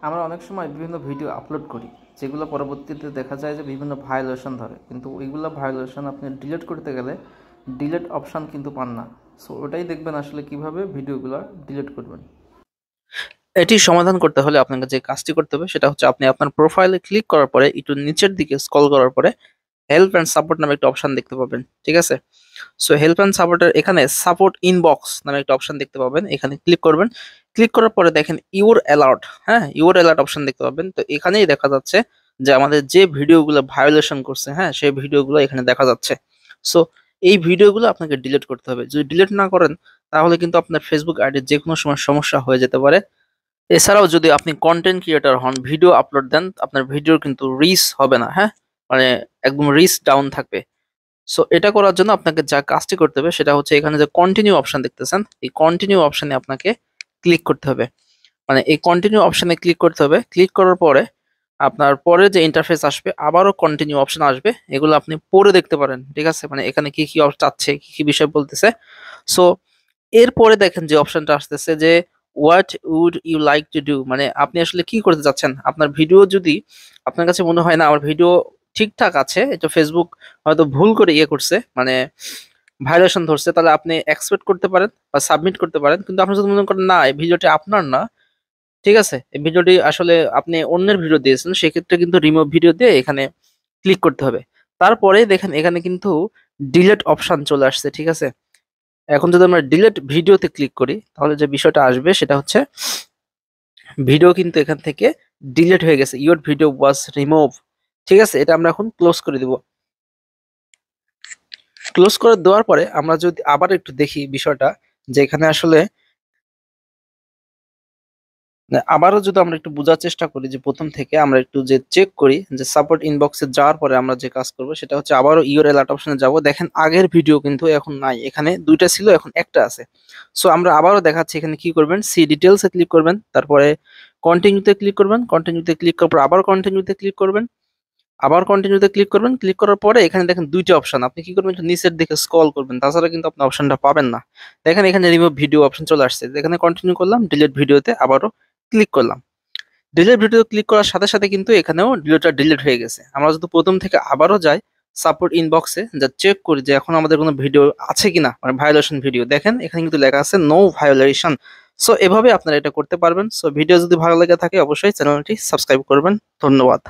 আমরা অনেক সময় বিভিন্ন ভিডিও আপলোড করি, যেগুলো পরবর্তীতে দেখা যায় যে বিভিন্ন ভায়োলেশন ধরে, কিন্তু ওইগুলো ভায়োলেশন আপনি ডিলিট করতে গেলে ডিলিট অপশান কিন্তু পান না। সো ওটাই দেখবেন আসলে কিভাবে ভিডিওগুলো ডিলিট করবেন। এটি সমাধান করতে হলে আপনাকে যে কাজটি করতে হবে সেটা হচ্ছে আপনি আপনার প্রোফাইলে ক্লিক করার পরে একটু নিচের দিকে স্ক্রল করার পরে হেল্প অ্যান্ড সাপোর্ট নামে একটা অপশন দেখতে পাবেন। ঠিক আছে, সো হেল্প অ্যান্ড সাপোর্টের এখানে সাপোর্ট ইনবক্স নামে একটা অপশন দেখতে পাবেন, এখানে ক্লিক করবেন। ক্লিক করার পরে দেখেন ইউর অ্যালার্ট, হ্যাঁ ইউর অ্যালার্ট অপশন দেখতে পাবেন। তো এখানেই দেখা যাচ্ছে যে আমাদের যে ভিডিওগুলো ভায়োলেশন করছে, হ্যাঁ সেই ভিডিওগুলো এখানে দেখা যাচ্ছে। সো এই ভিডিওগুলো আপনাকে ডিলিট করতে হবে। যদি ডিলিট না করেন তাহলে কিন্তু আপনার ফেসবুক আইডির যে কোনো সময় সমস্যা হয়ে যেতে পারে। এছাড়াও যদি আপনি কন্টেন্ট ক্রিয়েটর হন, ভিডিও আপলোড দেন, আপনার ভিডিওর কিন্তু রিচ হবে না, হ্যাঁ মানে একদম রিচ ডাউন থাকবে। সো এটা করার জন্য আপনাকে যা কাজটি করতে হবে সেটা হচ্ছে এখানে যে কন্টিনিউ অপশন দেখতেছেন, এই কন্টিনিউ অপশনে আপনাকে ক্লিক করতে হবে। মানে এই কন্টিনিউ অপশনে ক্লিক করতে হবে। ক্লিক করার পরে আপনার পরে যে ইন্টারফেস আসবে আবারও কন্টিনিউ অপশন আসবে, এগুলো আপনি পড়ে দেখতে পারেন। ঠিক আছে, মানে এখানে কি কি চাচ্ছে, কি কি বিষয় বলতেছে। সো এরপরে দেখেন যে অপশনটা আসতেছে যে what would you like to do, মানে আপনি আসলে কি করতে চাচ্ছেন। আপনার ভিডিও যদি আপনার কাছে মনে হয় না আমার ভিডিও ঠিকঠাক আছে, এটা ফেসবুক হয়তো ভুল করে ইয়ে করছে, মানে ভায়োলেশন ধরছে, তাহলে আপনি এক্সপেক্ট করতে পারেন বা সাবমিট করতে পারেন। কিন্তু আপনি যদি মনে করেন না এই ভিডিওটি আপনার না, ঠিক আছে এই ভিডিওটি আসলে আপনি অন্যের ভিডিও দিয়েছেন, সেক্ষেত্রে কিন্তু রিমুভ ভিডিও দিয়ে এখানে ক্লিক করতে হবে। তারপরে দেখেন এখানে কিন্তু ডিলেট অপশন চলে আসছে। ঠিক আছে, এখন যদি আমরা ডিলেট ভিডিওতে ক্লিক করি তাহলে যে বিষয়টা আসবে সেটা হচ্ছে ভিডিও কিন্তু এখান থেকে ডিলেট হয়ে গেছে, ইওর ভিডিও ওয়াজ রিমুভ। ঠিক আছে, এটা আমরা এখন ক্লোজ করে দিব। ক্লোজ করে দেওয়ার পরে আমরা যদি আবার একটু দেখি বিষয়টা, যে এখানে আসলে আবারও যদি আমরা একটু বোঝার চেষ্টা করি, যে প্রথম থেকে আমরা একটু যে চেক করি যে সাপোর্ট ইনবক্সে যাওয়ার পরে আমরা যে কাজ করব সেটা হচ্ছে আবারও ইওর অ্যালার্ট অপশনে যাব। দেখেন আগের ভিডিও কিন্তু এখন নাই, এখানে দুইটা ছিল এখন একটা আছে। সো আমরা আবারও দেখাচ্ছি, এখানে কি করবেন, সি ডিটেলসে ক্লিক করবেন, তারপরে কন্টিনিউতে ক্লিক করবেন, কন্টিনিউতে ক্লিক করার পর আবার কন্টিনিউতে ক্লিক করবেন, আবার কন্টিনিউতে ক্লিক করবেন। ক্লিক করার পরে এখানে দেখেন দুইটা অপশন, আপনি কি করবেন একটু নিচের দিকে স্ক্রল করবেন, তাছাড়া কিন্তু আপনি অপশনটা পাবেন না। দেখেন এখানে রিমুভ ভিডিও অপশন চলে আসছে, এখানে কন্টিনিউ করলাম, ডিলিট ভিডিওতে আবারও ক্লিক করলাম। ডিলিট ভিডিও ক্লিক করার সাথে সাথে কিন্তু এখানেও ভিডিওটা ডিলিট হয়ে গেছে। আমরা যদি প্রথম থেকে আবারও যাই সাপোর্ট ইনবক্সে, যা চেক করি যে এখন আমাদের কোনো ভিডিও আছে কিনা, মানে ভায়োলেশন ভিডিও, দেখেন এখানে কিন্তু লেখা আছে নো ভায়োলেশন। সো এভাবে আপনারা এটা করতে পারবেন। সো ভিডিও যদি ভালো লেগে থাকে অবশ্যই চ্যানেলটি সাবস্ক্রাইব করবেন। ধন্যবাদ।